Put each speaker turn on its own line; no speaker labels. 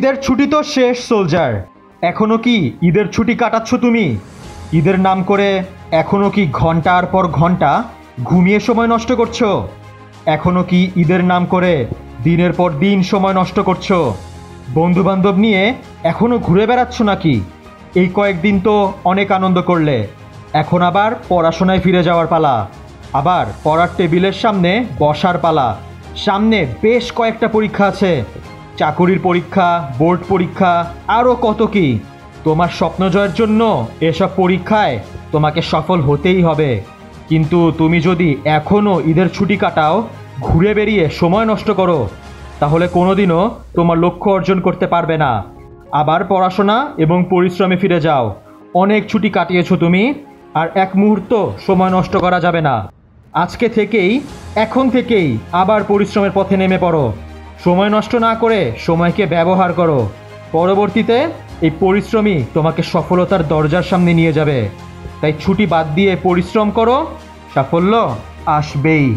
ঈদের ছুটি তো শেষ সোলজার। এখনো কি ঈদের ছুটি কাটাচ্ছ তুমি? ঈদের নাম করে এখনো কি ঘন্টার পর ঘন্টা ঘুমিয়ে সময় নষ্ট করছো? এখনো কি ঈদের নাম করে দিনের পর দিন সময় নষ্ট করছো? বন্ধু বান্ধব নিয়ে এখনো ঘুরে বেড়াচ্ছ নাকি? এই কয়েকদিন তো অনেক আনন্দ করলে, এখন আবার পড়াশোনায় ফিরে যাওয়ার পালা, আবার পড়ার টেবিলের সামনে বসার পালা। সামনে বেশ কয়েকটা পরীক্ষা আছে, চাকুরির পরীক্ষা, বোর্ড পরীক্ষা, আরও কত কি। তোমার স্বপ্ন জয়ের জন্য এসব পরীক্ষায় তোমাকে সফল হতেই হবে। কিন্তু তুমি যদি এখনও ঈদের ছুটি কাটাও, ঘুরে বেরিয়ে সময় নষ্ট করো, তাহলে কোনোদিনও তোমার লক্ষ্য অর্জন করতে পারবে না। আবার পড়াশোনা এবং পরিশ্রমে ফিরে যাও। অনেক ছুটি কাটিয়েছো তুমি, আর এক মুহূর্ত সময় নষ্ট করা যাবে না। আজকে থেকেই, এখন থেকেই আবার পরিশ্রমের পথে নেমে পড়ো। সময় নষ্ট না করে সময়কে ব্যবহার করো। পরবর্তীতে এই পরিশ্রমই তোমাকে সফলতার দরজার সামনে নিয়ে যাবে। তাই ছুটি বাদ দিয়ে পরিশ্রম করো, সাফল্য আসবেই।